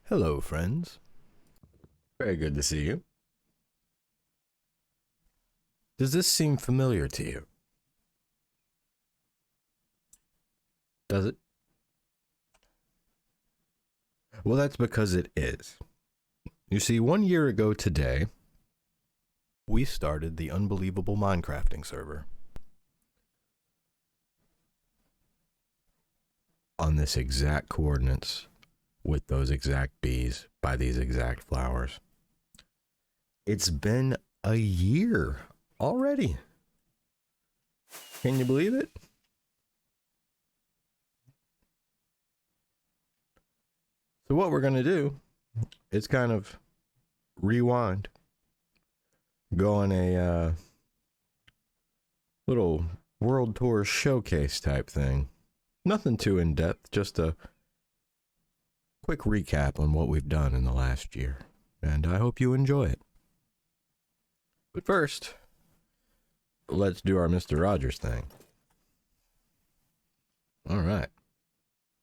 Hello, friends. Very good to see you. Does this seem familiar to you? Does it? Well, that's because it is. You see, 1 year ago today, we started the unbelievable Minecrafting server. On this exact coordinates, with those exact bees, by these exact flowers. It's been a year already. Can you believe it? So what we're going to do is kind of rewind, go on a little world tour showcase type thing. Nothing too in-depth, just a quick recap on what we've done in the last year, and I hope you enjoy it. But first, let's do our Mr. Rogers thing. All right.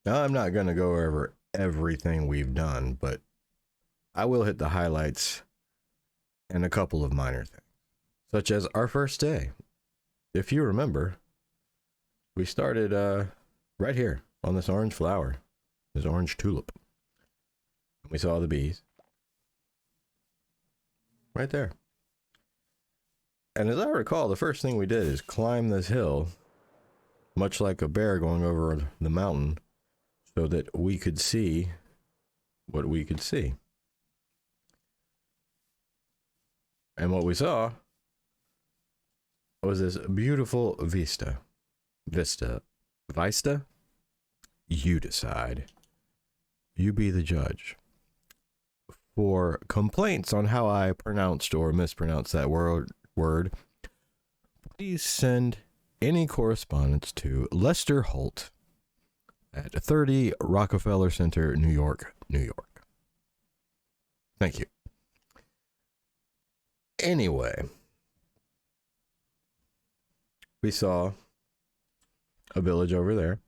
Now, I'm not going to go over everything we've done, but I will hit the highlights and a couple of minor things, such as our first day. If you remember, we started right here on this orange flower, this orange tulip. We saw the bees right there. And as I recall, the first thing we did is climb this hill, much like a bear going over the mountain, so that we could see what we could see. And what we saw was this beautiful vista. Vista? You decide. You be the judge. For complaints on how I pronounced or mispronounced that word, please send any correspondence to Lester Holt at 30 Rockefeller Center, New York, New York. Thank you. Anyway, we saw a village over there,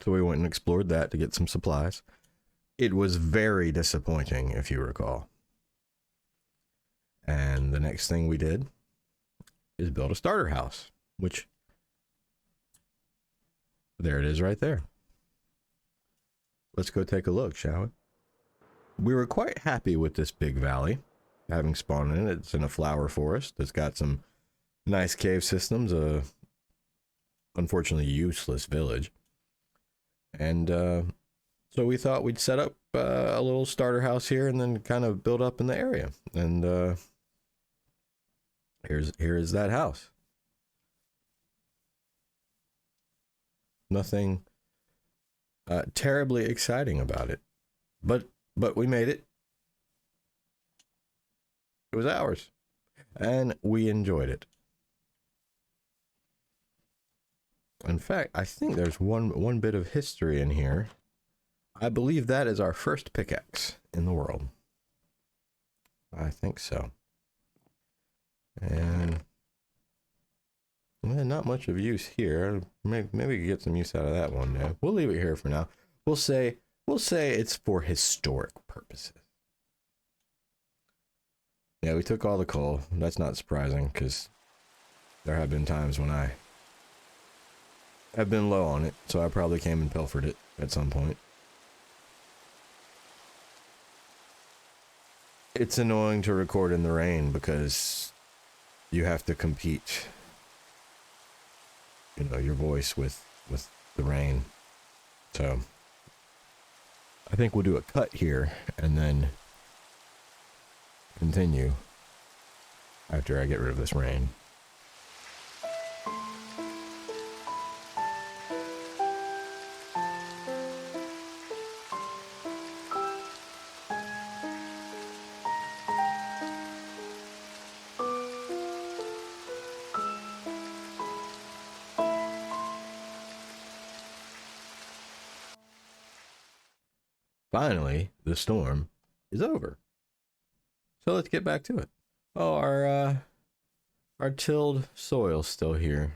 so we went and explored that to get some supplies. It was very disappointing, if you recall. And the next thing we did is build a starter house, which, there it is right there. Let's go take a look, shall we? We were quite happy with this big valley, having spawned in it. It's in a flower forest. It's got some nice cave systems, a unfortunately useless village. And so we thought we'd set up a little starter house here and then kind of build up in the area. And here is that house. Nothing terribly exciting about it, but we made it. It was ours, and we enjoyed it. In fact, I think there's one bit of history in here. I believe that is our first pickaxe in the world. I think so. And not much of use here. Maybe we could get some use out of that one day. We'll leave it here for now. We'll say it's for historic purposes. Yeah, we took all the coal. That's not surprising, because there have been times when I have been low on it, so I probably came and pilfered it at some point. It's annoying to record in the rain because you have to compete, your voice with the rain. So I think we'll do a cut here and then continue after I get rid of this rain. finally, the storm is over. So let's get back to it. Oh, our tilled soil's still here.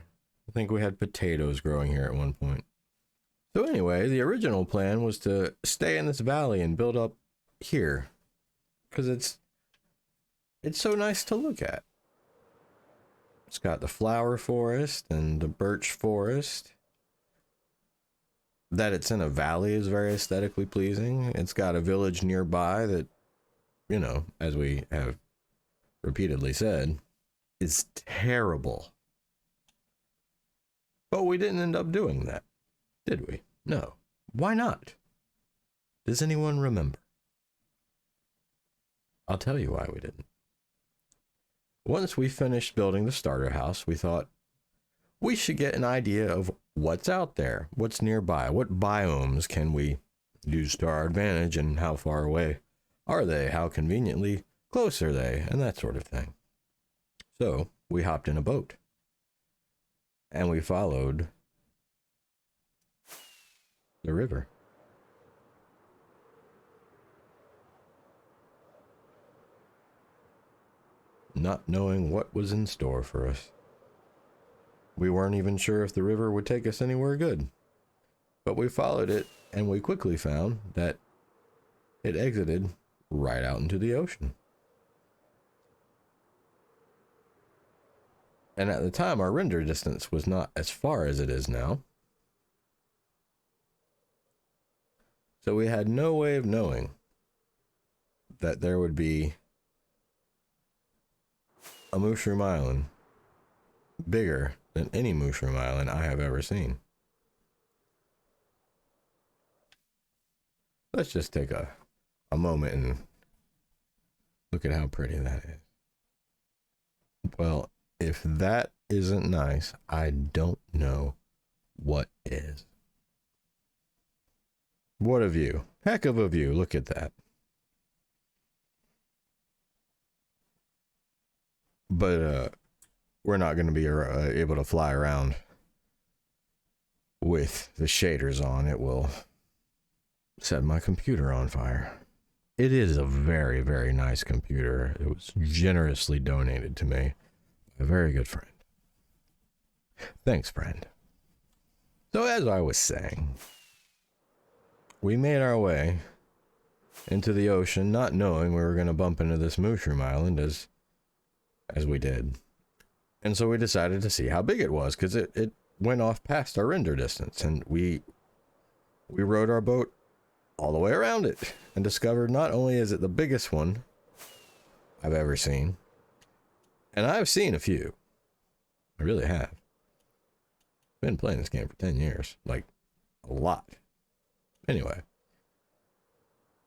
I think we had potatoes growing here at one point. So anyway, the original plan was to stay in this valley and build up here, because it's so nice to look at. It's got the flower forest and the birch forest. That it's in a valley is very aesthetically pleasing. It's got a village nearby that, you know, as we have repeatedly said, is terrible. But we didn't end up doing that, did we? No. Why not? Does anyone remember? I'll tell you why we didn't. Once we finished building the starter house, we thought we should get an idea of what's out there, what's nearby, what biomes can we use to our advantage, and how far away are they, how conveniently close are they, and that sort of thing. So we hopped in a boat and we followed the river. Not knowing what was in store for us. We weren't even sure if the river would take us anywhere good. But we followed it, and we quickly found that it exited right out into the ocean. And at the time, our render distance was not as far as it is now. So we had no way of knowing that there would be a mushroom island bigger than any mushroom island I have ever seen. Let's just take a moment and look at how pretty that is. Well, if that isn't nice, I don't know what is. What a view. Heck of a view. Look at that. But we're not going to be able to fly around with the shaders on. It will set my computer on fire. It is a very, very nice computer. It was generously donated to me by a very good friend. Thanks, friend. So as I was saying, we made our way into the ocean, not knowing we were going to bump into this mushroom island as we did. And so we decided to see how big it was, because it went off past our render distance, and we rowed our boat all the way around it and discovered not only is it the biggest one I've ever seen, and I've seen a few. I really have. Been playing this game for 10 years, like a lot. Anyway,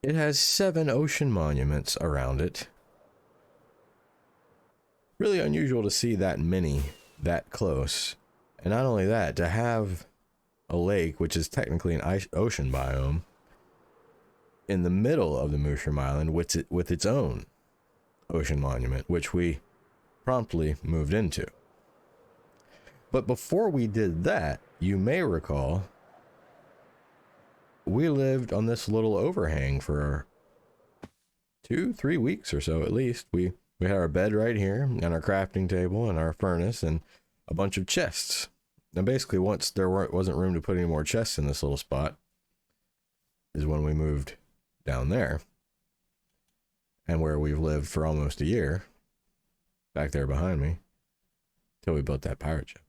it has 7 ocean monuments around it. Really unusual to see that many that close. And not only that, to have a lake, which is technically an ocean biome, in the middle of the mushroom island with its own ocean monument, which we promptly moved into. But before we did that, you may recall, we lived on this little overhang for 2-3 weeks or so at least. We had our bed right here, and our crafting table, and our furnace, and a bunch of chests. And basically, once there wasn't room to put any more chests in this little spot, is when we moved down there. And where we've lived for almost a year, back there behind me, till we built that pirate ship.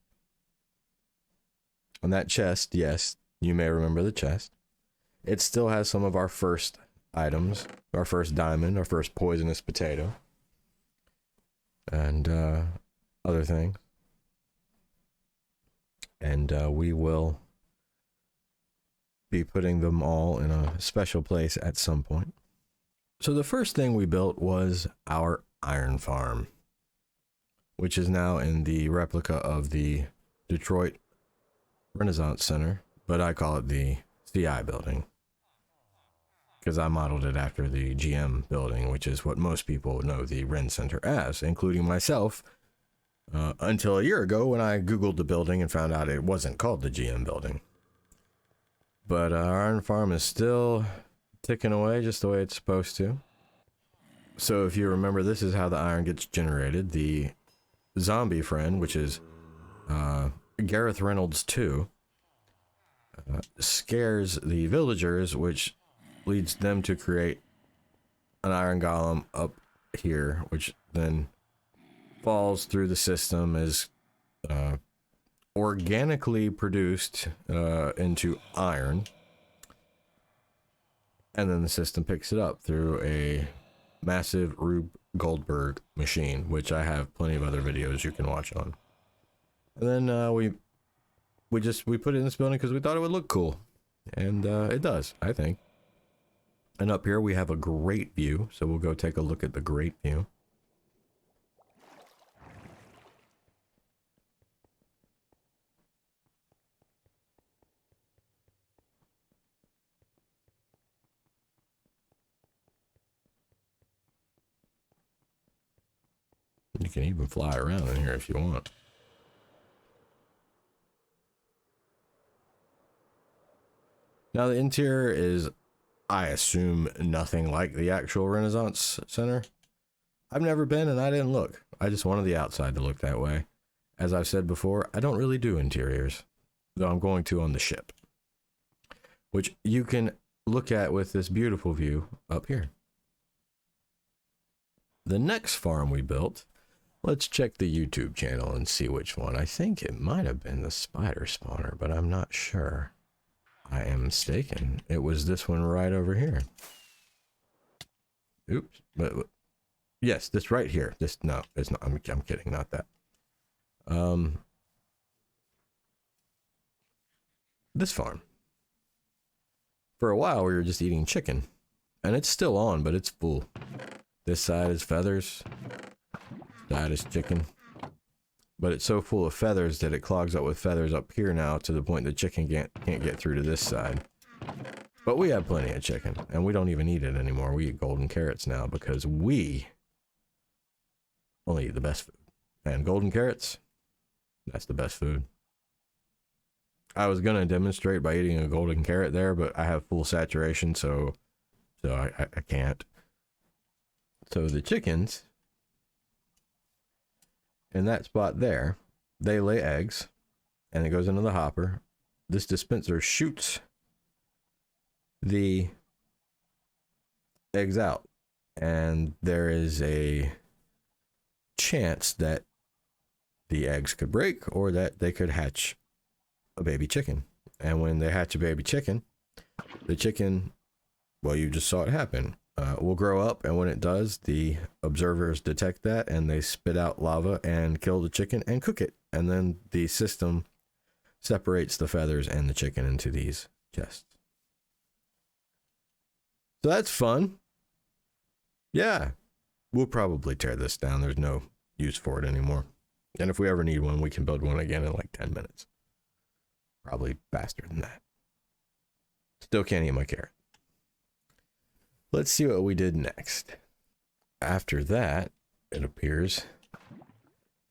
And that chest, yes, you may remember the chest. It still has some of our first items, our first diamond, our first poisonous potato, and other things. And we will be putting them all in a special place at some point. So the first thing we built was our iron farm, which is now in the replica of the Detroit Renaissance Center, but I call it the CI building, because I modeled it after the GM building, which is what most people know the Ren Center as, including myself, until a year ago when I Googled the building and found out it wasn't called the GM building. But our iron farm is still ticking away just the way it's supposed to. So if you remember, this is how the iron gets generated. The zombie friend, which is Gareth Reynolds 2, scares the villagers, which leads them to create an iron golem up here, which then falls through the system as organically produced into iron, and then the system picks it up through a massive Rube Goldberg machine, which I have plenty of other videos you can watch on. And then we put it in this building because we thought it would look cool, and it does, I think. And up here we have a great view, so we'll go take a look at the great view. You can even fly around in here if you want. Now the interior is, I assume, nothing like the actual Renaissance Center. I've never been and I didn't look. I just wanted the outside to look that way. As I've said before, I don't really do interiors, though I'm going to on the ship, which you can look at with this beautiful view up here. The next farm we built, let's check the YouTube channel and see which one. I think it might have been the spider spawner, but I'm not sure. I am mistaken. It was this one right over here. Oops. But yes, this right here. This, no, it's not. I'm kidding. Not that. This farm. For a while, we were just eating chicken, and it's still on, but it's full. This side is feathers. This side is chicken. But it's so full of feathers that it clogs up with feathers up here now, to the point the chicken can't get through to this side. But we have plenty of chicken, and we don't even eat it anymore. We eat golden carrots now because we only eat the best food. And golden carrots, that's the best food. I was going to demonstrate by eating a golden carrot there, but I have full saturation, so I can't. So the chickens in that spot there, they lay eggs, and it goes into the hopper. This dispenser shoots the eggs out, and there is a chance that the eggs could break or that they could hatch a baby chicken. And when they hatch a baby chicken, the chicken, well, you just saw it happen, will grow up, and when it does, the observers detect that and they spit out lava and kill the chicken and cook it, and then the system separates the feathers and the chicken into these chests. So that's fun. Yeah, we'll probably tear this down. There's no use for it anymore, and if we ever need one, we can build one again in like 10 minutes. Probably faster than that. Still can't eat my carrot. Let's see what we did next. After that, it appears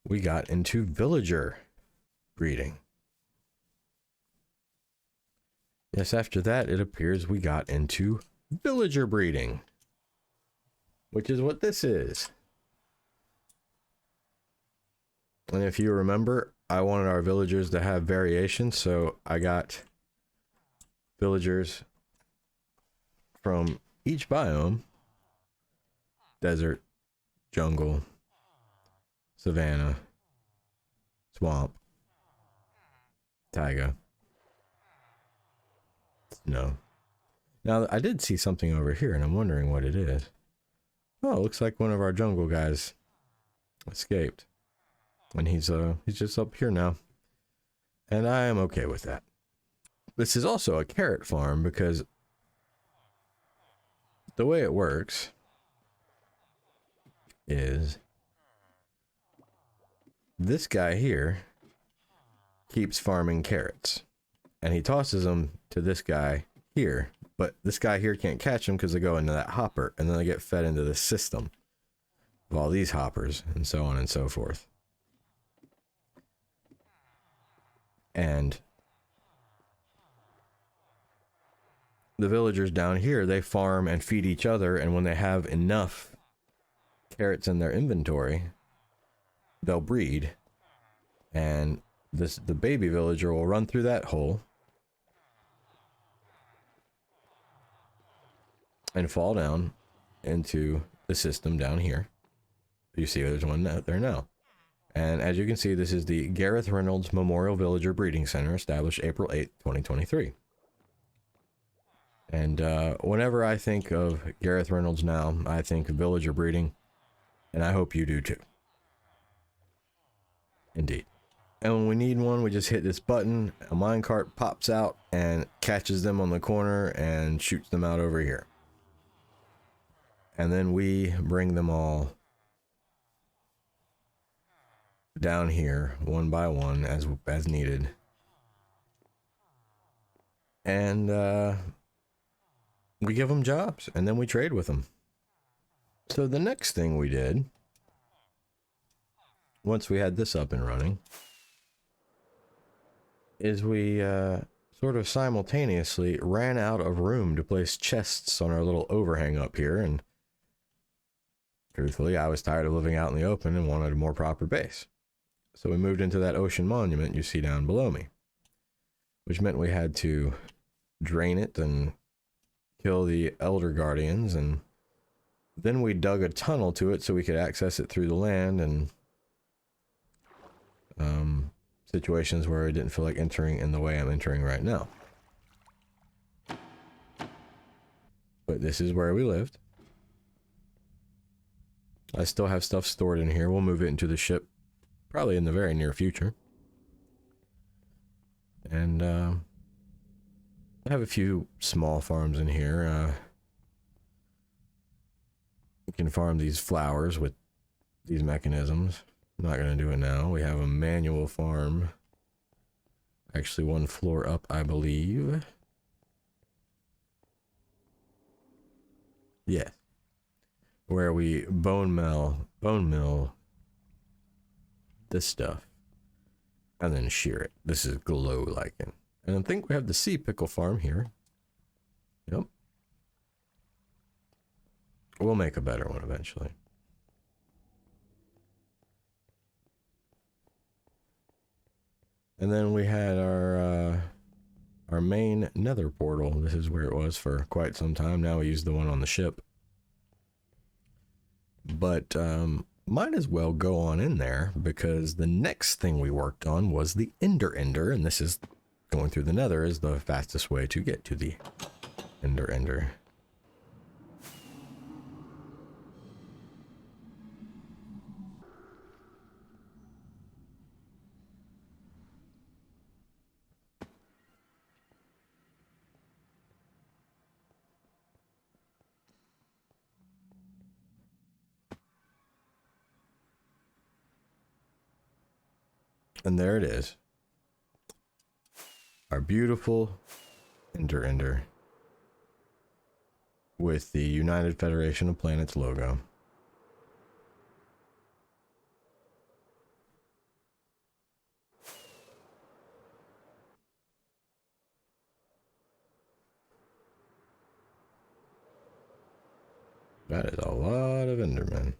we got into villager breeding. Yes, after that, it appears we got into villager breeding, which is what this is. And if you remember, I wanted our villagers to have variation, so I got villagers from each biome: desert, jungle, savanna, swamp, taiga, snow. Now, I did see something over here, and I'm wondering what it is. Oh, it looks like one of our jungle guys escaped, and he's just up here now, and I am okay with that. This is also a carrot farm, because the way it works is this guy here keeps farming carrots, and he tosses them to this guy here, but this guy here can't catch them because they go into that hopper, and then they get fed into the system of all these hoppers, and so on and so forth. And the villagers down here, they farm and feed each other, and when they have enough carrots in their inventory, they'll breed, and the baby villager will run through that hole and fall down into the system down here. You see there's one out there now. And as you can see, this is the Gareth Reynolds Memorial Villager Breeding Center, established April 8th, 2023. And whenever I think of Gareth Reynolds now, I think of villager breeding, and I hope you do too. Indeed. And when we need one, we just hit this button, a minecart pops out and catches them on the corner and shoots them out over here. And then we bring them all down here one by one as needed, and we give them jobs, and then we trade with them. So the next thing we did, once we had this up and running, is we sort of simultaneously ran out of room to place chests on our little overhang up here, and truthfully I was tired of living out in the open and wanted a more proper base. So we moved into that ocean monument you see down below me, which meant we had to drain it and kill the elder guardians, and then we dug a tunnel to it so we could access it through the land, and situations where I didn't feel like entering in the way I'm entering right now. But this is where we lived. I still have stuff stored in here. We'll move it into the ship probably in the very near future. And I have a few small farms in here. You can farm these flowers with these mechanisms. I'm not going to do it now. We have a manual farm. Actually, one floor up, I believe. Yes. Where we bone mill this stuff and then shear it. This is glow lichen. And I think we have the sea pickle farm here. Yep. We'll make a better one eventually. And then we had our main nether portal. This is where it was for quite some time. Now we use the one on the ship. But might as well go on in there, because the next thing we worked on was the Ender, and this is going through the nether is the fastest way to get to the Ender. And there it is. Our beautiful Ender with the United Federation of Planets logo. That is a lot of Endermen.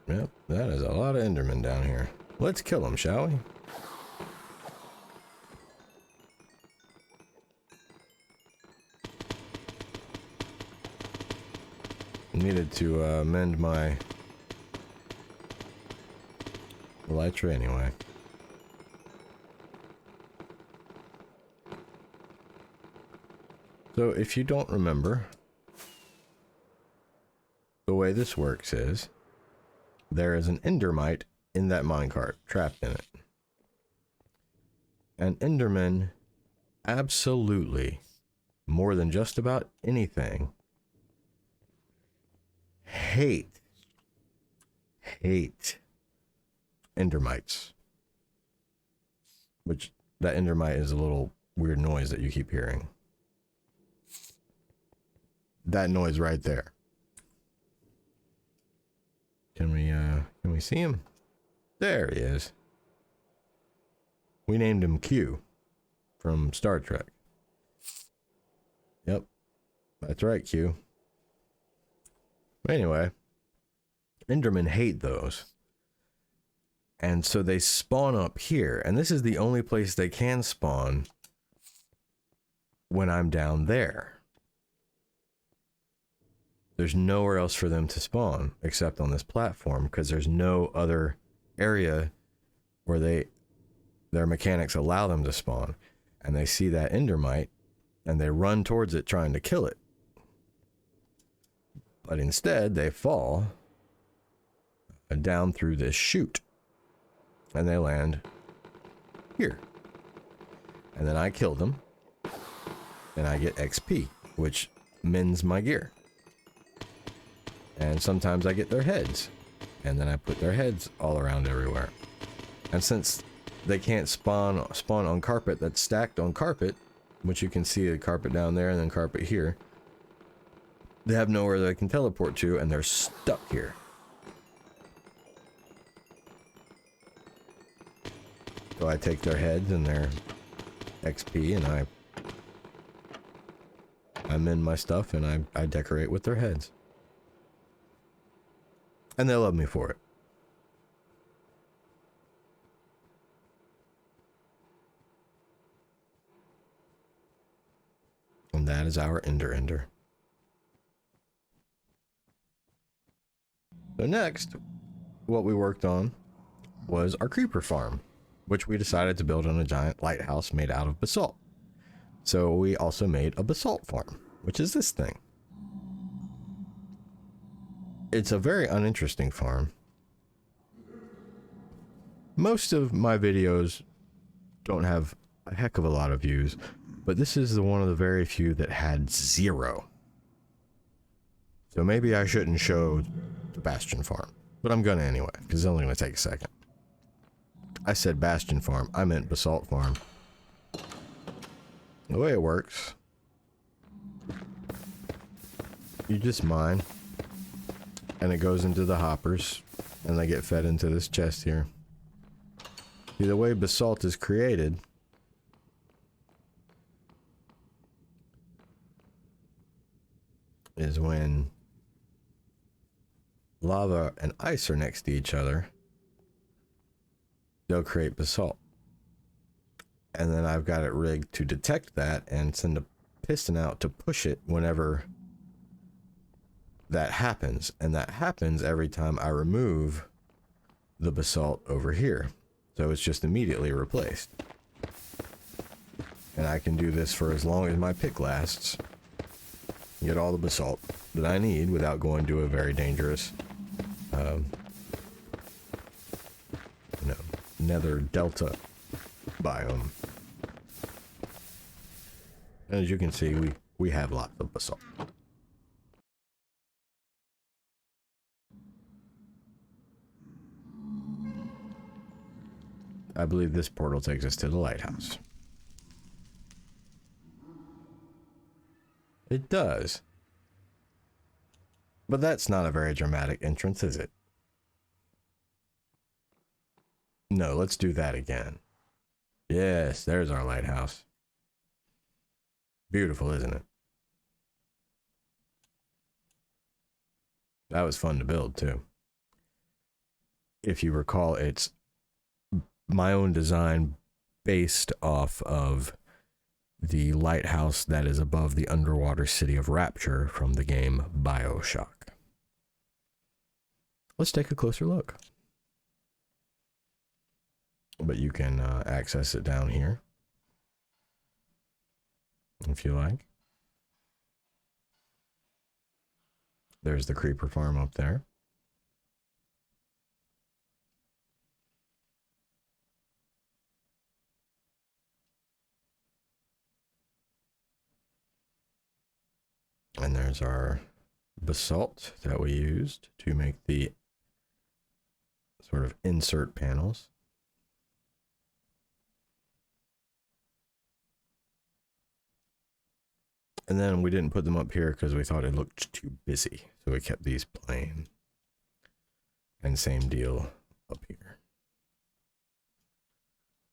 Yep, that is a lot of Endermen down here. Let's kill them, shall we? Needed to mend my elytra anyway. So if you don't remember, the way this works is there is an endermite in that minecart, trapped in it. And endermen absolutely, more than just about anything, hate endermites. Which, that endermite is a little weird noise that you keep hearing. That noise right there. Can we see him? There he is. We named him Q. from Star Trek. Yep, that's right, Q. Anyway, Endermen hate those. And so they spawn up here. And this is the only place they can spawn when I'm down there. There's nowhere else for them to spawn except on this platform because there's no other area where their mechanics allow them to spawn. And they see that Endermite and they run towards it trying to kill it. But instead they fall down through this chute. And they land here. And then I kill them. And I get XP, which mends my gear. And sometimes I get their heads. And then I put their heads all around everywhere. And since they can't spawn on carpet that's stacked on carpet, which you can see the carpet down there and then carpet here, they have nowhere they can teleport to and they're stuck here. So I take their heads and their XP and I mend my stuff and I decorate with their heads. And they love me for it. And that is our Ender. So next, what we worked on was our creeper farm, which we decided to build on a giant lighthouse made out of basalt. So we also made a basalt farm, which is this thing. It's a very uninteresting farm. Most of my videos don't have a heck of a lot of views, but this is one of the very few that had 0. So maybe I shouldn't show the Bastion farm, but I'm gonna anyway, because it's only gonna take a second. I said Bastion farm, I meant basalt farm. The way it works, you just mine, and it goes into the hoppers, and they get fed into this chest here. See, the way basalt is created is when lava and ice are next to each other, they'll create basalt. And then I've got it rigged to detect that and send a piston out to push it whenever that happens. And that happens every time I remove the basalt over here. So it's just immediately replaced. And I can do this for as long as my pick lasts. Get all the basalt that I need without going to a very dangerous nether delta biome. As you can see, we have lots of basalt. I believe this portal takes us to the lighthouse. It does. But that's not a very dramatic entrance, is it? No, let's do that again. Yes, there's our lighthouse. Beautiful, isn't it? That was fun to build, too. If you recall, it's my own design based off of the lighthouse that is above the underwater city of Rapture from the game BioShock. Let's take a closer look. But you can access it down here if you like. There's the creeper farm up there. And there's our basalt that we used to make the sort of insert panels. And then we didn't put them up here because we thought it looked too busy. So we kept these plain. And same deal up here.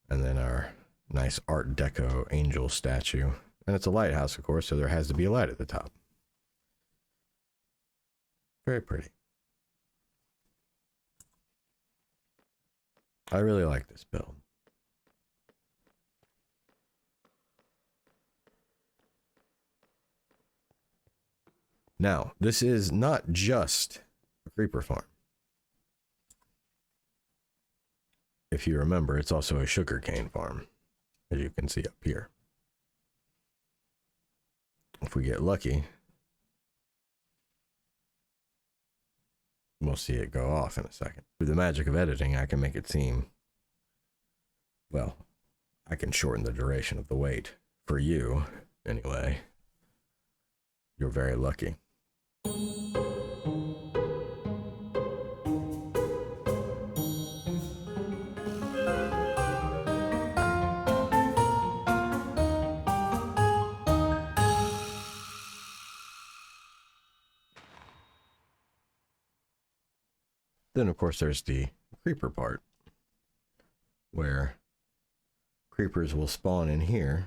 And then our Nice Art Deco angel statue. And it's a lighthouse, of course, so there has to be a light at the top. Very pretty. I really like this build. Now, this is not just a creeper farm. If you remember, it's also a sugarcane farm, as you can see up here. If we get lucky, we'll see it go off in a second. Through the magic of editing, I can make it seem, well, I can shorten the duration of the wait. For you, anyway. You're very lucky. Then, of course, there's the creeper part, where creepers will spawn in here,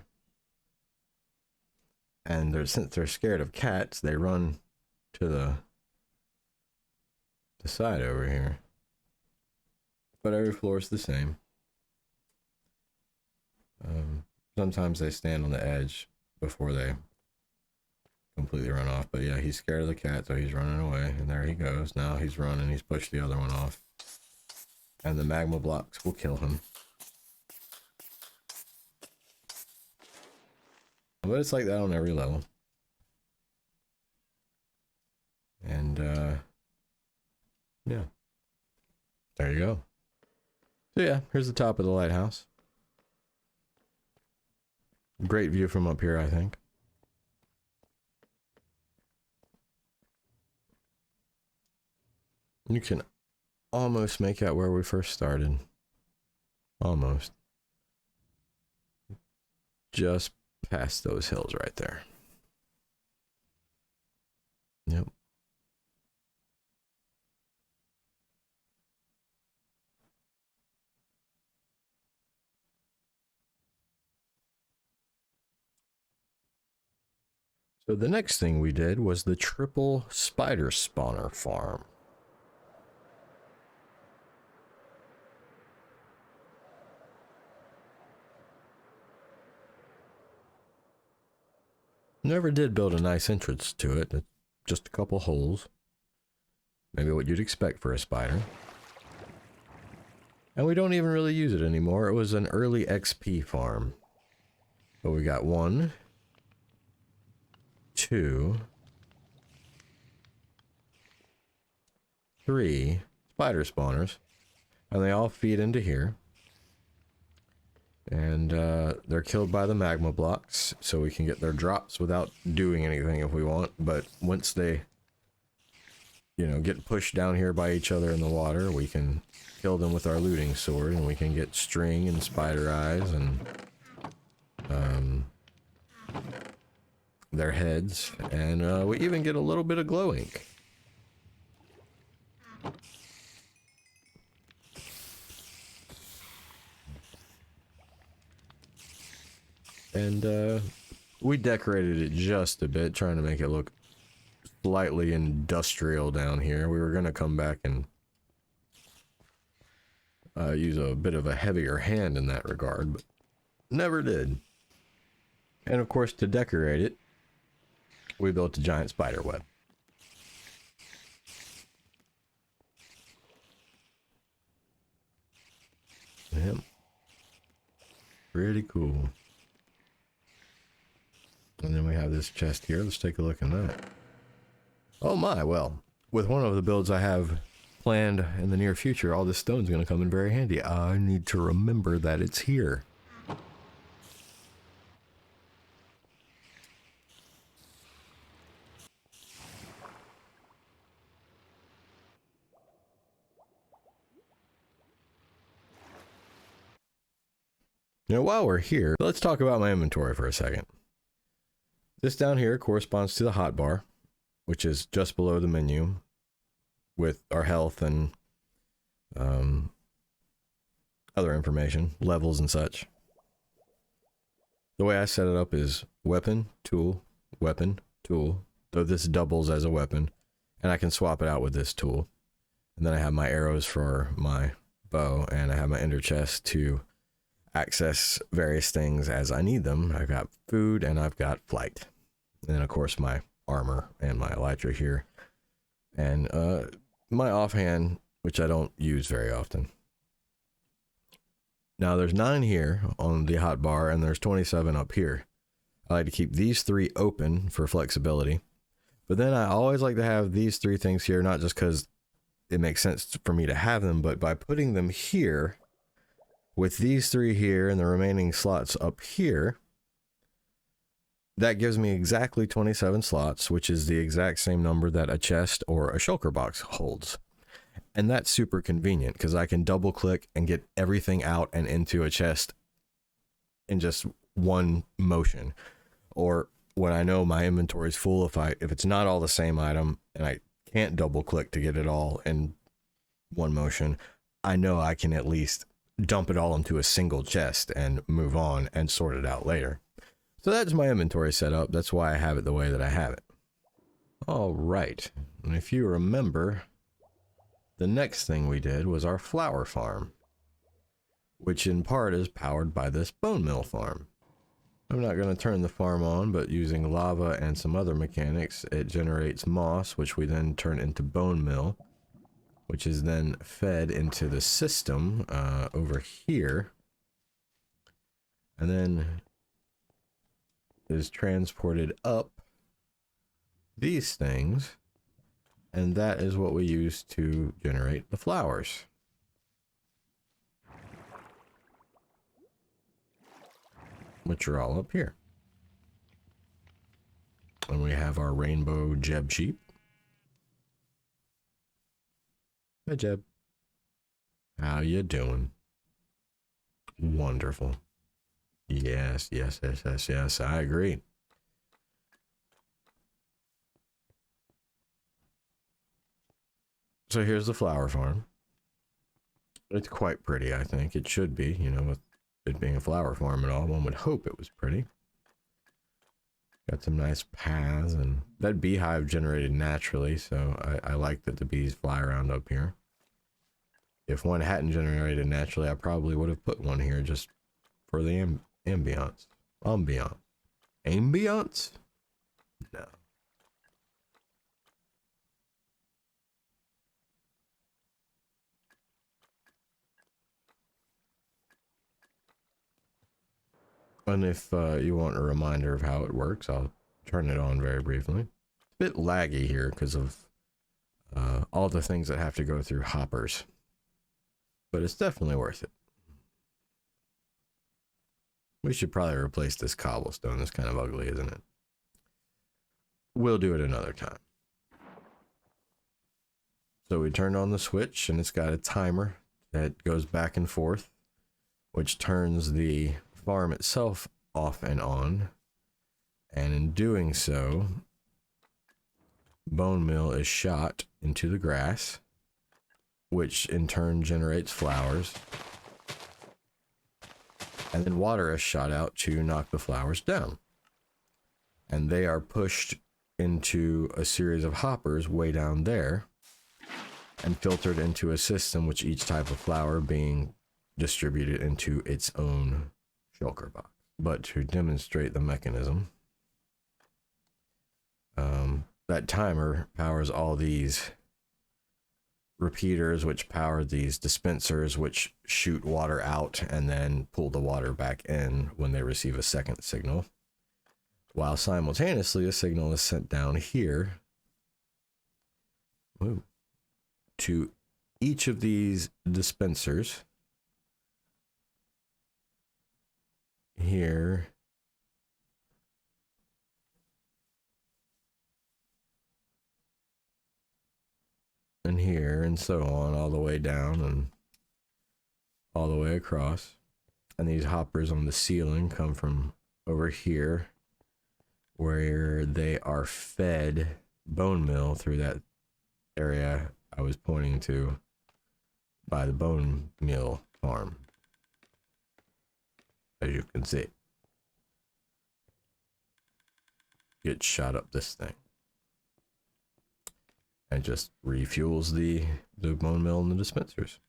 and since they're scared of cats, they run to the side over here. But every floor is the same. Sometimes they stand on the edge before they completely run off. But yeah, he's scared of the cat, so he's running away. And there he goes. Now he's running. He's pushed the other one off. And the magma blocks will kill him. But it's like that on every level. And, yeah. There you go. So yeah, here's the top of the lighthouse. Great view from up here, I think. You can almost make out where we first started. Almost. Just past those hills right there. Yep. So the next thing we did was the triple spider spawner farm. Never did build a nice entrance to it. It's just a couple holes. Maybe what you'd expect for a spider. And we don't even really use it anymore. It was an early XP farm. But we got 1, 2, 3 spider spawners. And they all feed into here. And they're killed by the magma blocks, so we can get their drops without doing anything if we want. But once they, you know, get pushed down here by each other in the water, we can kill them with our looting sword, and we can get string and spider eyes and their heads, and we even get a little bit of glow ink. And we decorated it just a bit, trying to make it look slightly industrial down here. We were going to come back and use a bit of a heavier hand in that regard, but never did. And of course, to decorate it, we built a giant spider web. Yep. Pretty cool. And then we have this chest here. Let's take a look at that. Oh my, well, with one of the builds I have planned in the near future, all this stone's going to come in very handy. I need to remember that it's here. Now, while we're here, let's talk about my inventory for a second. This down here corresponds to the hotbar, which is just below the menu with our health and other information, levels and such. The way I set it up is weapon, tool, weapon, tool. Though this doubles as a weapon, and I can swap it out with this tool. And then I have my arrows for my bow, and I have my ender chest to access various things as I need them. I've got food and I've got flight. And then of course my armor and my elytra here. And my offhand, which I don't use very often. Now there's 9 here on the hotbar and there's 27 up here. I like to keep these 3 open for flexibility. But then I always like to have these 3 things here, not just because it makes sense for me to have them, but by putting them here, with these 3 here and the remaining slots up here, that gives me exactly 27 slots, which is the exact same number that a chest or a shulker box holds. And that's super convenient because I can double click and get everything out and into a chest in just one motion. Or when I know my inventory is full, if it's not all the same item and I can't double click to get it all in one motion, I know I can at least dump it all into a single chest and move on and sort it out later. So that's my inventory setup. That's why I have it the way that I have it. All right. And if you remember, the next thing we did was our flower farm, which in part is powered by this bone mill farm. I'm not going to turn the farm on, but using lava and some other mechanics, it generates moss, which we then turn into bone meal, which is then fed into the system over here, and then is transported up these things, and that is what we use to generate the flowers. Which are all up here. And we have our rainbow Jeb sheep. Hi Jeb. How you doing? Wonderful. Yes, yes, yes, yes, yes, I agree. So here's the flower farm. It's quite pretty, I think. It should be, you know, with it being a flower farm and all, one would hope it was pretty. Got some nice paths, and that beehive generated naturally, so I like that the bees fly around up here. If one hadn't generated naturally, I probably would have put one here just for the ambiance. Ambiance? No. And if you want a reminder of how it works, I'll turn it on very briefly. It's a bit laggy here because of all the things that have to go through hoppers. But it's definitely worth it. We should probably replace this cobblestone. It's kind of ugly, isn't it? We'll do it another time. So we turned on the switch, and it's got a timer that goes back and forth, which turns the farm itself off and on. And in doing so, bone meal is shot into the grass, which in turn generates flowers. And then water is shot out to knock the flowers down. And they are pushed into a series of hoppers way down there and filtered into a system, which each type of flower being distributed into its own shulker box. But to demonstrate the mechanism, that timer powers all these repeaters, which power these dispensers, which shoot water out and then pull the water back in when they receive a second signal, while simultaneously a signal is sent down here to each of these dispensers here, and here, and so on, all the way down and all the way across. And these hoppers on the ceiling come from over here, where they are fed bone meal through that area I was pointing to by the bone meal farm, as you can see. gets shot up this thing. And just refuels the bone mill and the dispensers,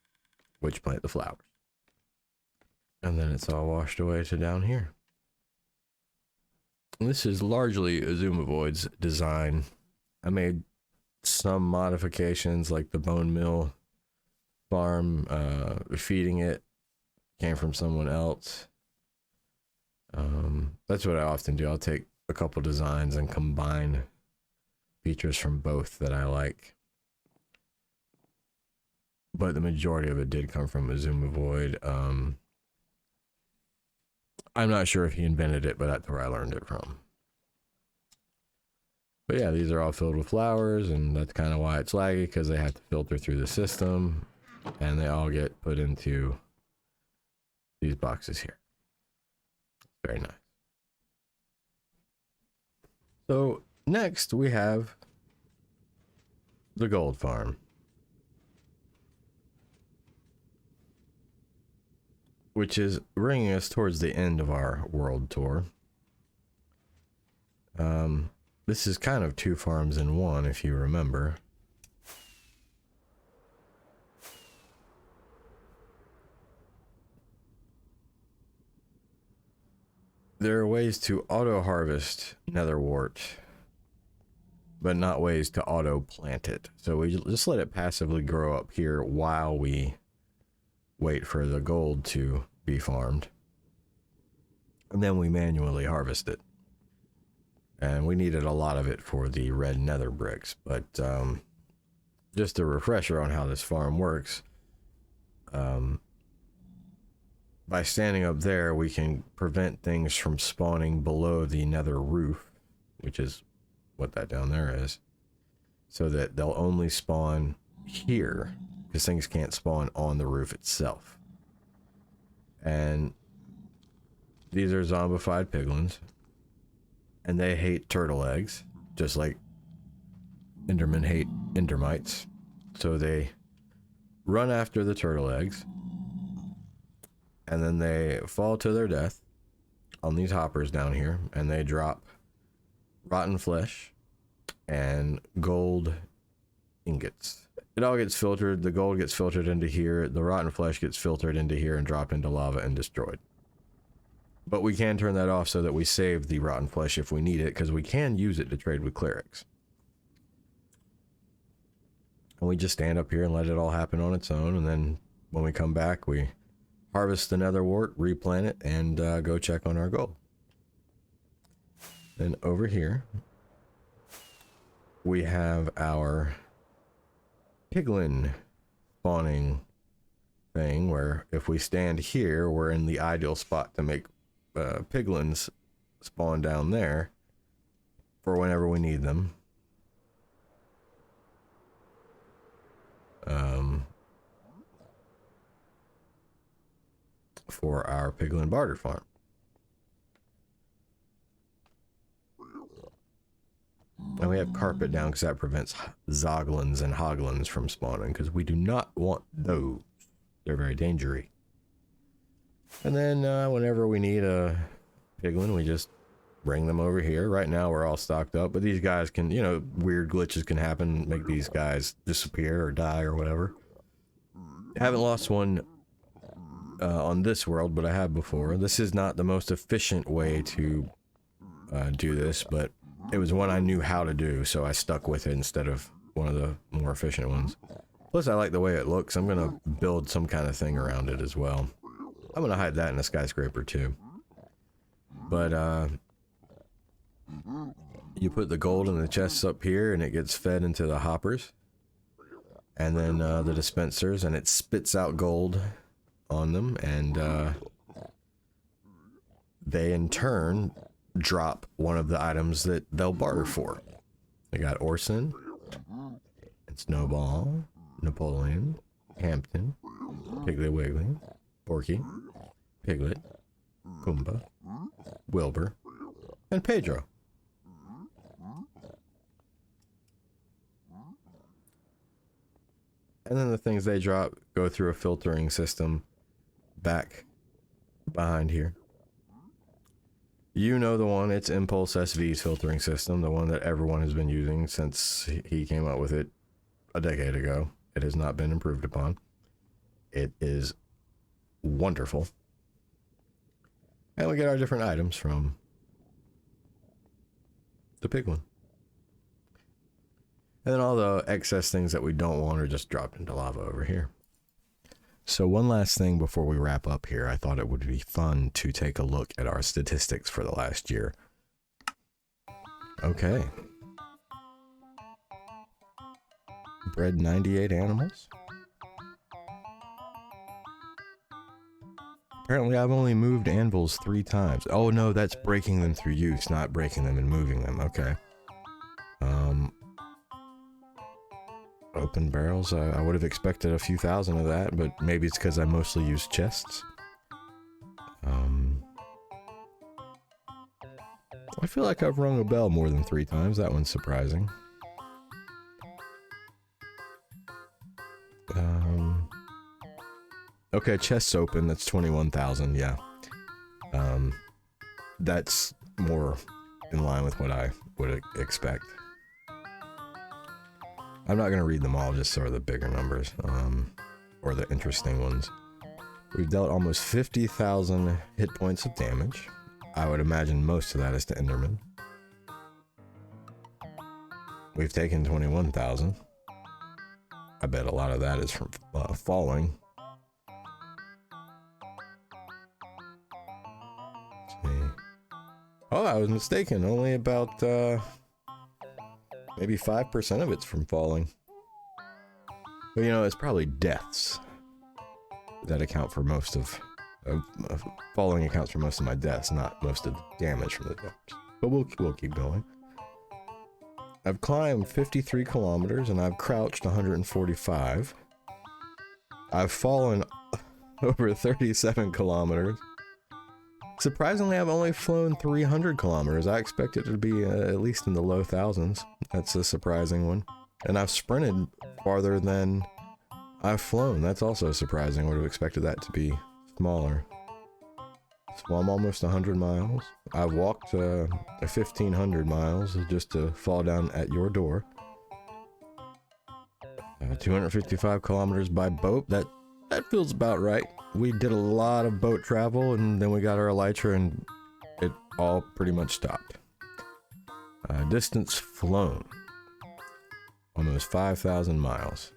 which plant the flowers. And then it's all washed away to down here. And this is largely Azumovoid's design. I made some modifications, like the bone mill farm, feeding it came from someone else. That's what I often do. I'll take a couple designs and combine features from both that I like. But the majority of it did come from Azumovoid. I'm not sure if he invented it, but that's where I learned it from. But yeah, these are all filled with flowers, and that's kind of why it's laggy, because they have to filter through the system, and they all get put into these boxes here. Very nice. So next we have the gold farm, which is bringing us towards the end of our world tour. This is kind of two farms in one, if you remember. There are ways to auto-harvest netherwort, but not ways to auto-plant it. So we just let it passively grow up here while we wait for the gold to be farmed. And then we manually harvest it. And we needed a lot of it for the red nether bricks. But just a refresher on how this farm works. By standing up there, we can prevent things from spawning below the nether roof, which is what that down there is, so that they'll only spawn here, because things can't spawn on the roof itself. And these are zombified piglins, and they hate turtle eggs, just like Endermen hate endermites. So they run after the turtle eggs, and then they fall to their death on these hoppers down here, and they drop rotten flesh and gold ingots. It all gets filtered. The gold gets filtered into here. The rotten flesh gets filtered into here and dropped into lava and destroyed. But we can turn that off so that we save the rotten flesh if we need it, because we can use it to trade with clerics. And we just stand up here and let it all happen on its own, and then when we come back, we harvest the netherwort, replant it, and go check on our gold. Then over here, we have our piglin spawning thing, where if we stand here, we're in the ideal spot to make piglins spawn down there for whenever we need them. For our piglin barter farm. And we have carpet down because that prevents zoglins and hoglins from spawning, because we do not want those. They're very dangerous. And then whenever we need a piglin, we just bring them over here. Right now we're all stocked up, but these guys can, you know, weird glitches can happen, make these guys disappear or die or whatever. I haven't lost one on this world, but I have before. This is not the most efficient way to do this, but it was one I knew how to do, so I stuck with it instead of one of the more efficient ones. Plus, I like the way it looks. I'm gonna build some kind of thing around it as well. I'm gonna hide that in a skyscraper too. But you put the gold in the chests up here, and it gets fed into the hoppers, and then the dispensers, and it spits out gold on them, and they in turn drop one of the items that they'll barter for. They got Orson and Snowball, Napoleon, Hampton, Piggly Wiggly, Porky, Piglet, Pumbaa, Wilbur, and Pedro. And then the things they drop go through a filtering system back behind here. You know the one, it's Impulse SV's filtering system, the one that everyone has been using since he came out with it a decade ago. It has not been improved upon. It is wonderful. And we get our different items from the big one. And then all the excess things that we don't want are just dropped into lava over here. So one last thing before we wrap up here, I thought it would be fun to take a look at our statistics for the last year. Okay. Bred 98 animals. Apparently I've only moved anvils 3 times. Oh no, that's breaking them through use, not breaking them and moving them. Okay. Open barrels, I would have expected a few thousand of that, but maybe it's because I mostly use chests. I feel like I've rung a bell more than 3 times. That one's surprising. Okay, chests open, that's 21,000, yeah. That's more in line with what I would expect. I'm not going to read them all, just sort of the bigger numbers, or the interesting ones. We've dealt almost 50,000 hit points of damage. I would imagine most of that is to Enderman. We've taken 21,000. I bet a lot of that is from falling. Let's see. Oh, I was mistaken. Only about maybe 5% of it's from falling. But you know, it's probably deaths that account for most of falling accounts for most of my deaths, not most of the damage from the damage. But we'll keep going. I've climbed 53 kilometers and I've crouched 145. I've fallen over 37 kilometers. Surprisingly, I've only flown 300 kilometers. I expected it to be at least in the low thousands. That's a surprising one. And I've sprinted farther than I've flown. That's also surprising. I would have expected that to be smaller. So I'm almost 100 miles. I've walked 1,500 miles just to fall down at your door. 255 kilometers by boat. That feels about right. We did a lot of boat travel and then we got our elytra and it all pretty much stopped. Distance flown. Almost 5,000 miles.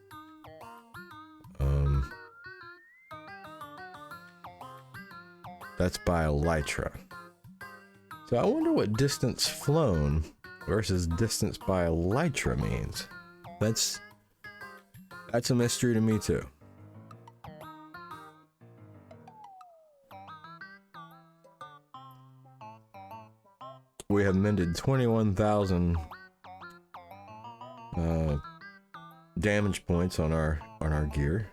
That's by elytra. So I wonder what distance flown versus distance by elytra means. That's a mystery to me too. We have mended 21,000 damage points on our gear.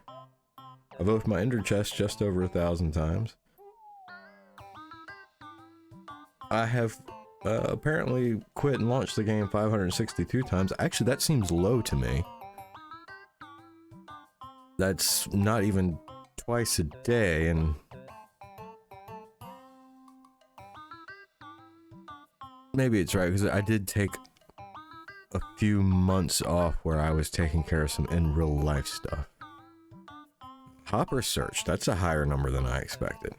I've opened my ender chest just over 1,000 times. I have apparently quit and launched the game 562 times. Actually, that seems low to me. That's not even twice a day, and maybe it's right, because I did take a few months off where I was taking care of some in real life stuff. Hopper search, that's a higher number than I expected.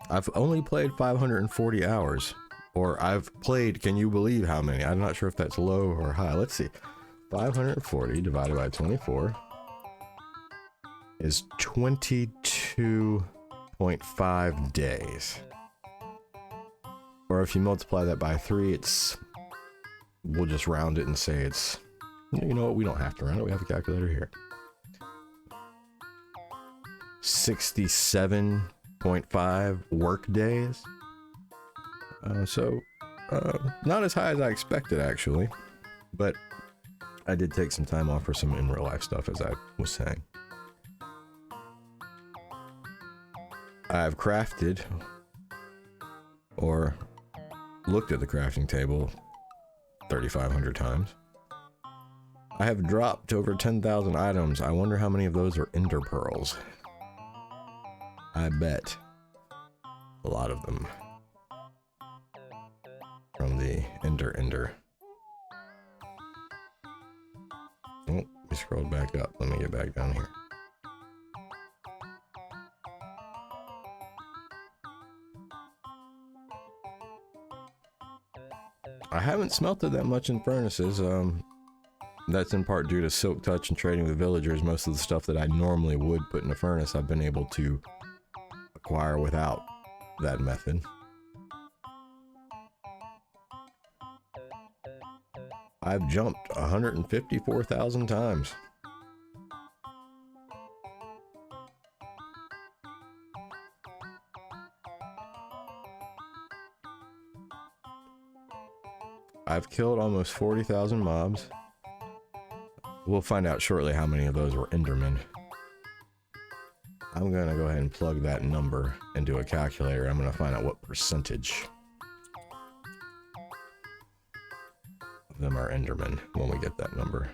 I've only played 540 hours, or I've played, can you believe how many? I'm not sure if that's low or high. Let's see. 540 divided by 24 is 22.5 days. Or if you multiply that by 3, we'll just round it and say it's, you know what, we don't have to round it, we have a calculator here. 67.5 work days. So not as high as I expected, actually, but I did take some time off for some in real life stuff, as I was saying. I've crafted or looked at the crafting table 3,500 times. I have dropped over 10,000 items. I wonder how many of those are ender pearls. I bet a lot of them. Ender. Oh, we scrolled back up. Let me get back down here. I haven't smelted that much in furnaces. That's in part due to Silk Touch and trading with villagers. Most of the stuff that I normally would put in a furnace, I've been able to acquire without that method. I've jumped 154,000 times. I've killed almost 40,000 mobs. We'll find out shortly how many of those were Endermen. I'm gonna go ahead and plug that number into a calculator. I'm gonna find out what percentage of them are Endermen when we get that number.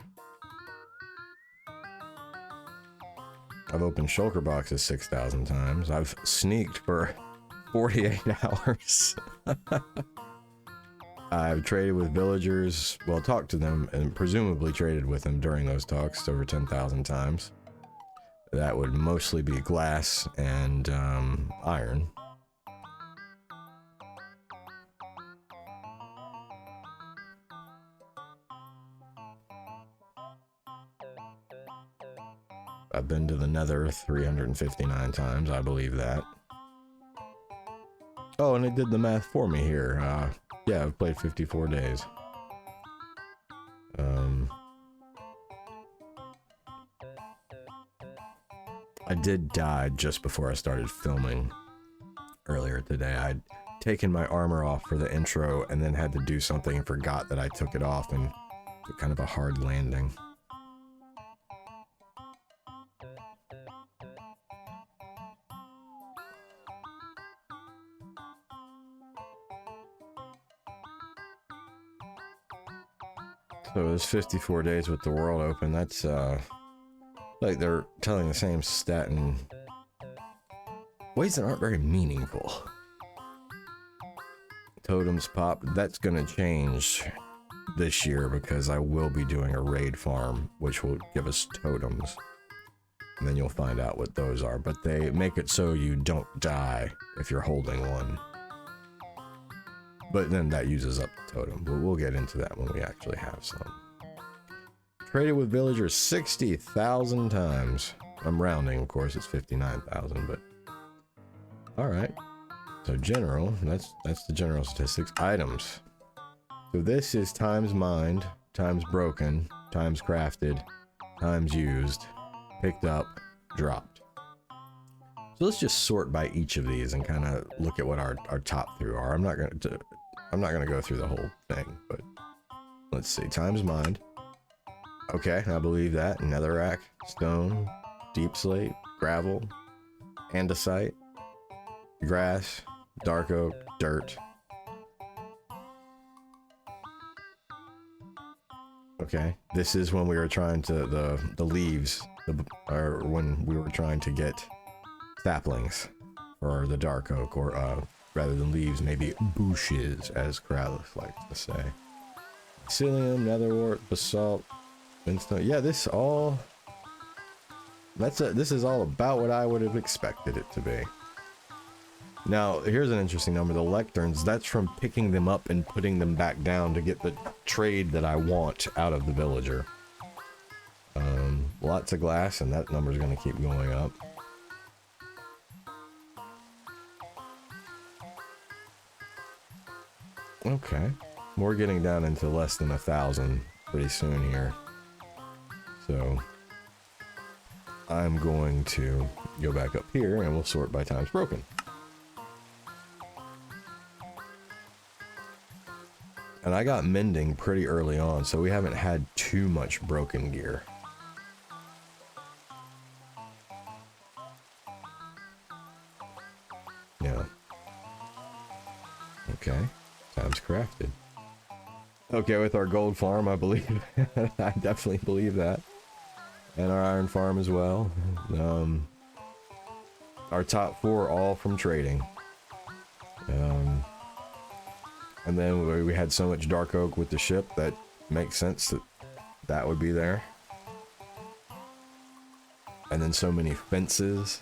I've opened shulker boxes 6,000 times. I've sneaked for 48 hours. I've traded with villagers, well, talked to them, and presumably traded with them during those talks over 10,000 times. That would mostly be glass and iron. I've been to the Nether 359 times, I believe that. Oh, and it did the math for me here. Yeah, I've played 54 days. I did die just before I started filming earlier today. I'd taken my armor off for the intro and then had to do something and forgot that I took it off, and took kind of a hard landing. So it was 54 days with the world open. That's like they're telling the same stat in ways that aren't very meaningful. Totems pop. That's gonna change this year because I will be doing a raid farm, which will give us totems. And then you'll find out what those are. But they make it so you don't die if you're holding one. But then that uses up the totem. But we'll get into that when we actually have some. Traded with villagers 60,000 times. I'm rounding, of course, it's 59,000, but... Alright. So general, that's the general statistics. Items. So this is times mined, times broken, times crafted, times used, picked up, dropped. So let's just sort by each of these and kind of look at what our top three are. I'm not gonna go through the whole thing, but let's see. Times mined. Okay, I believe that. Netherrack, stone, deep slate, gravel, andesite, grass, dark oak, dirt. Okay, this is when we were trying to the leaves, or when we were trying to get saplings for the dark oak, or rather than leaves, maybe bushes, as Krallis likes to say. Psyllium, netherwort, basalt, windstone. Yeah, this is all about what I would have expected it to be. Now, here's an interesting number. The lecterns, that's from picking them up and putting them back down to get the trade that I want out of the villager. Lots of glass, and that number's going to keep going up. Okay. We're getting down into less than 1,000 pretty soon here. So I'm going to go back up here and we'll sort by times broken. And I got mending pretty early on, so we haven't had too much broken gear. Yeah. Okay. Times crafted. Okay, with our gold farm, I believe. I definitely believe that. And our iron farm as well. Our top four all from trading. And then we had so much dark oak with the ship that makes sense that that would be there. And then so many fences.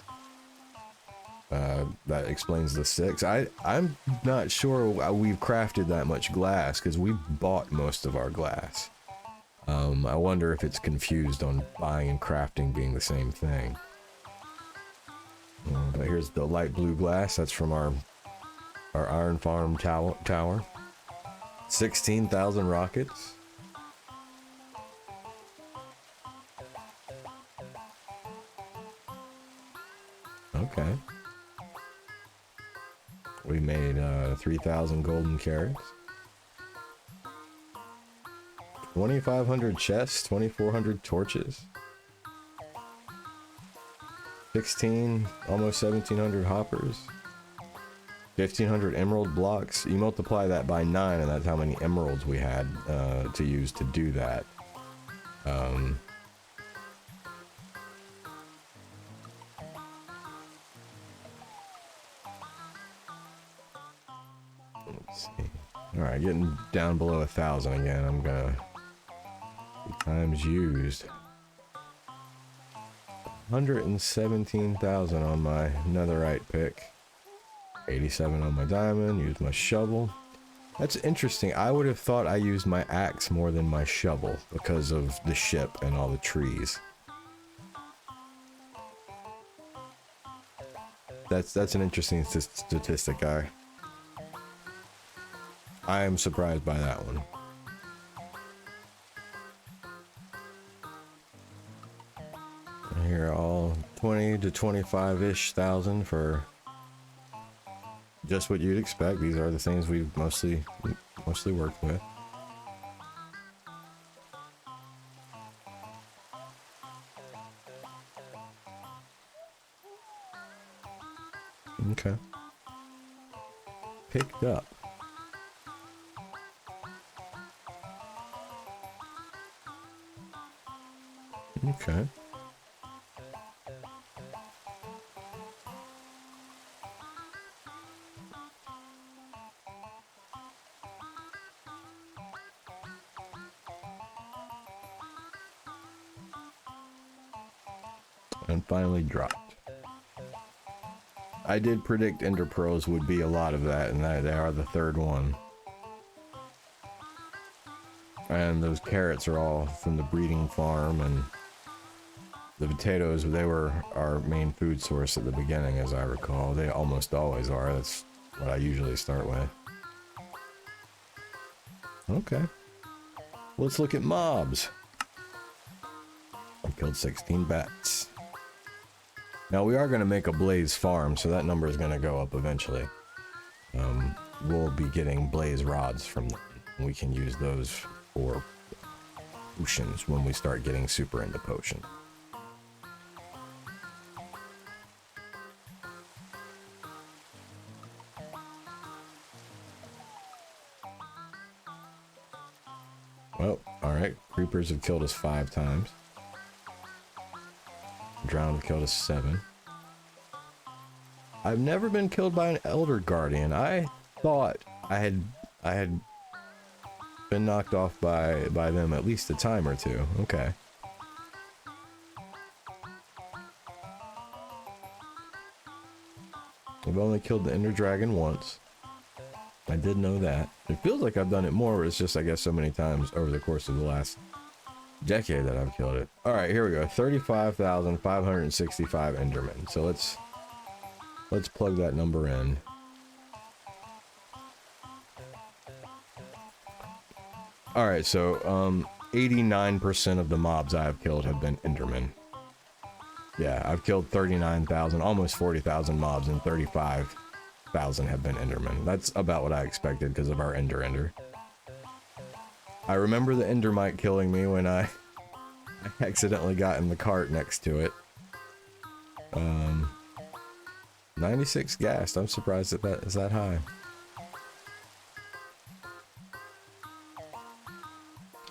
That explains the 6. I'm not sure we've crafted that much glass because we bought most of our glass. I wonder if it's confused on buying and crafting being the same thing. But here's the light blue glass. That's from our iron farm tower. 16,000 rockets. Okay. We made 3,000 golden carrots. 2,500 chests, 2,400 torches. 16, almost 1,700 hoppers. 1,500 emerald blocks. You multiply that by 9 and that's how many emeralds we had to use to do that. Let's see. Alright, getting down below 1,000 again. I'm gonna... times used. 117,000 on my netherite pick. 87 on my diamond. Use my shovel. That's interesting. I would have thought I used my axe more than my shovel because of the ship and all the trees. That's an interesting statistic. I am surprised by that one. Here, all 20 to 25-ish thousand for just what you'd expect. These are the things we've mostly worked with. Okay. Picked up. Okay. And finally dropped. I did predict ender pearls would be a lot of that, and they are the third one. And those carrots are all from the breeding farm, and the potatoes, they were our main food source at the beginning, as I recall. They almost always are. That's what I usually start with. Okay. Let's look at mobs. I killed 16 bats. Now we are going to make a blaze farm, so that number is going to go up eventually. We'll be getting blaze rods from them. We can use those for potions when we start getting super into potion. Well, alright. Creepers have killed us 5 times. Drowned have killed us 7. I've never been killed by an Elder Guardian. I thought I had been knocked off by them at least a time or two. Okay. I've only killed the Ender Dragon once. I did know that. It feels like I've done it more, but it's just, I guess, so many times over the course of the last decade that I've killed it. Alright, here we go. 35,565 Endermen. So let's plug that number in. Alright, so 89% of the mobs I've killed have been Endermen. Yeah, I've killed 39,000, almost 40,000 mobs, and 35,000 have been Endermen. That's about what I expected because of our Ender. I remember the Endermite killing me when I accidentally got in the cart next to it. 96 gassed. I'm surprised that is that high.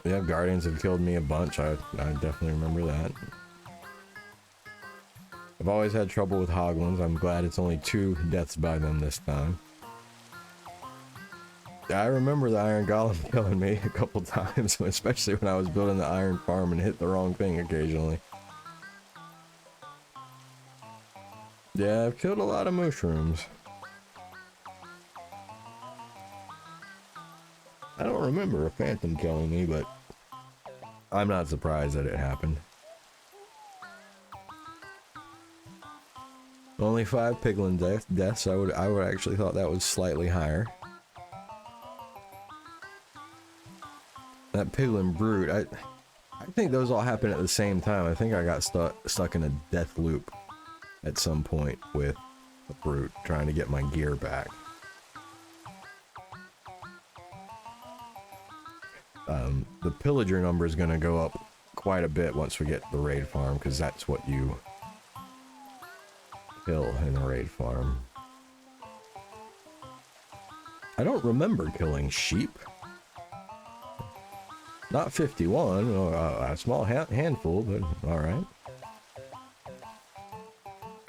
Yeah, Guardians have killed me a bunch. I definitely remember that. I've always had trouble with Hoglins. I'm glad it's only 2 deaths by them this time. I remember the iron golem killing me a couple times, especially when I was building the iron farm and hit the wrong thing occasionally. Yeah, I've killed a lot of mushrooms. I don't remember a phantom killing me, but I'm not surprised that it happened. Only 5 piglin deaths. I would actually thought that was slightly higher. That piglin brute, I think those all happened at the same time. I think I got stuck in a death loop at some point with the brute trying to get my gear back. The pillager number is going to go up quite a bit once we get the raid farm, because that's what you kill in the raid farm. I don't remember killing sheep. Not 51, a small handful, but alright.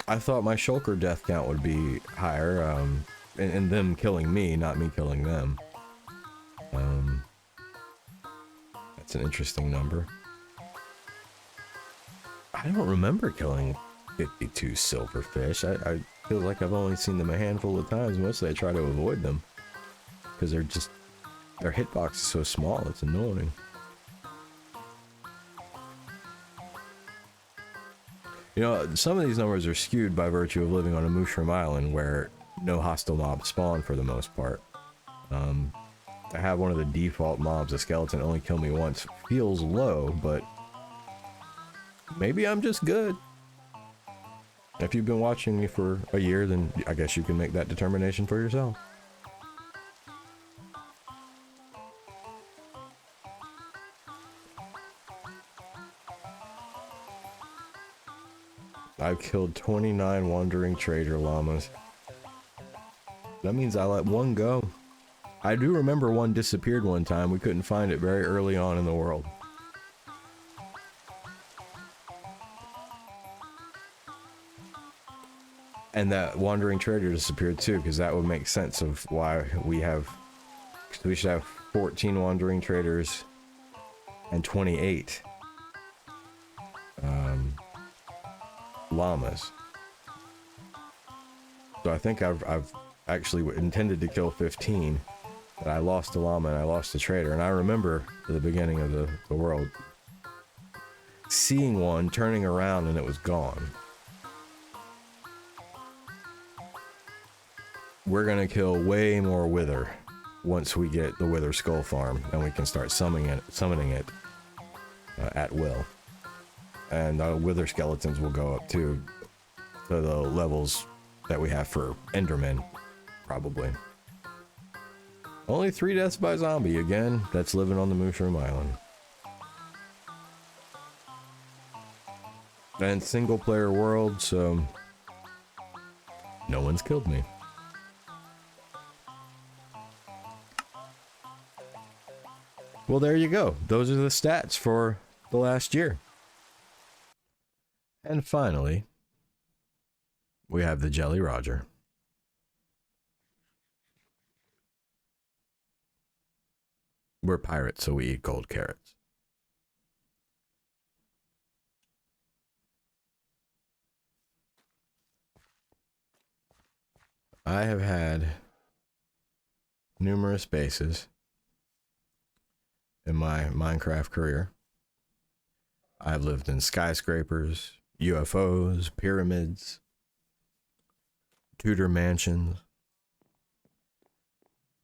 I thought my shulker death count would be higher, and them killing me, not me killing them. That's an interesting number. I don't remember killing 52 silverfish. I feel like I've only seen them a handful of times. Mostly I try to avoid them, because their hitbox is so small, it's annoying. You know, some of these numbers are skewed by virtue of living on a mushroom island where no hostile mobs spawn for the most part. I have one of the default mobs, a skeleton, only kill me once. Feels low, but maybe I'm just good. If you've been watching me for a year, then I guess you can make that determination for yourself. I've killed 29 wandering trader llamas. That means I let one go. I do remember one disappeared one time. We couldn't find it very early on in the world. And that wandering trader disappeared too, because that would make sense of why we should have 14 wandering traders and 28 llamas. So I think I've actually intended to kill 15, but I lost a llama and I lost a trader. And I remember at the beginning of the world seeing one, turning around, and it was gone. We're gonna kill way more wither once we get the wither skull farm, and we can start summoning it at will. And wither skeletons will go up too, to the levels that we have for endermen, probably. Only 3 deaths by zombie again. That's living on the mushroom island. And single player world, so no one's killed me. Well, there you go. Those are the stats for the last year. And finally, we have the Jelly Roger. We're pirates, so we eat cold carrots. I have had numerous bases in my Minecraft career. I've lived in skyscrapers, UFOs, pyramids, Tudor mansions.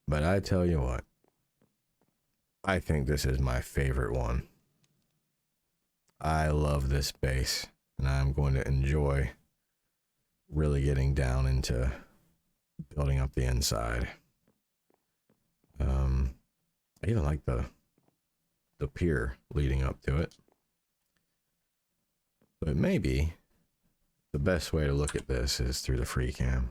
But I tell you what, I think this is my favorite one. I love this base, and I'm going to enjoy really getting down into building up the inside. I even like the pier leading up to it. But maybe the best way to look at this is through the free cam.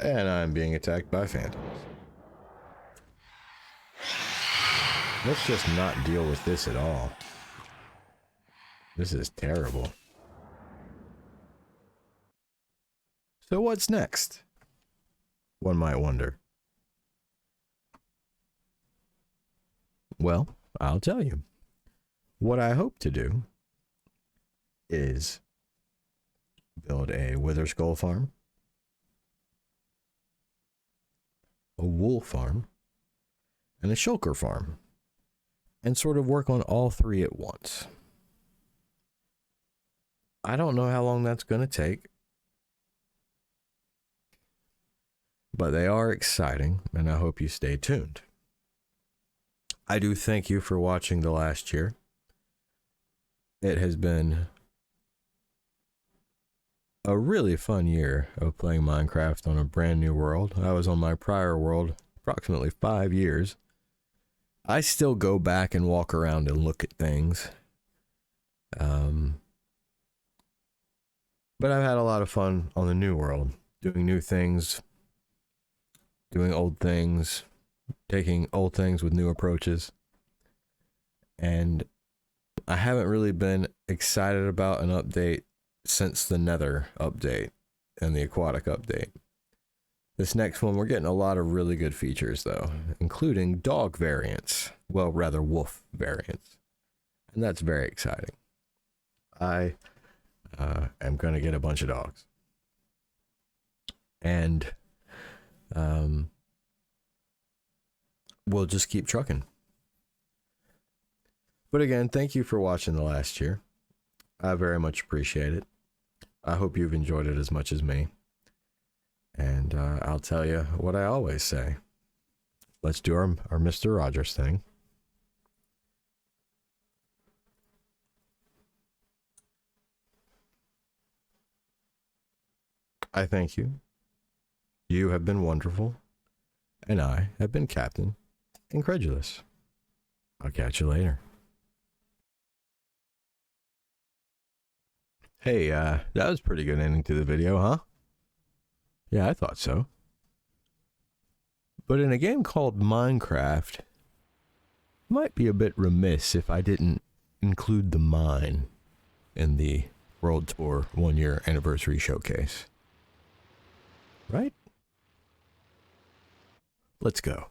And I'm being attacked by phantoms. Let's just not deal with this at all. This is terrible. So what's next? One might wonder. Well, I'll tell you. What I hope to do is build a wither skull farm, a wool farm, and a shulker farm, and sort of work on all three at once. I don't know how long that's going to take, but they are exciting, and I hope you stay tuned. I do thank you for watching the last year. It has been a really fun year of playing Minecraft on a brand new world. I was on my prior world approximately 5 years. I still go back and walk around and look at things. But I've had a lot of fun on the new world, doing new things, doing old things, taking old things with new approaches. And I haven't really been excited about an update since the Nether update and the aquatic update. This next one, we're getting a lot of really good features though, including dog variants. Well, rather wolf variants. And that's very exciting. I am going to get a bunch of dogs. And we'll just keep trucking. But again, thank you for watching the last year. I very much appreciate it. I hope you've enjoyed it as much as me. And I'll tell you what I always say. Let's do our Mr. Rogers thing. I thank you. You have been wonderful. And I have been Captain Incredulous. I'll catch you later. Hey, that was a pretty good ending to the video, huh? Yeah, I thought so. But in a game called Minecraft, it might be a bit remiss if I didn't include the mine in the World Tour 1-year anniversary showcase. Right? Let's go.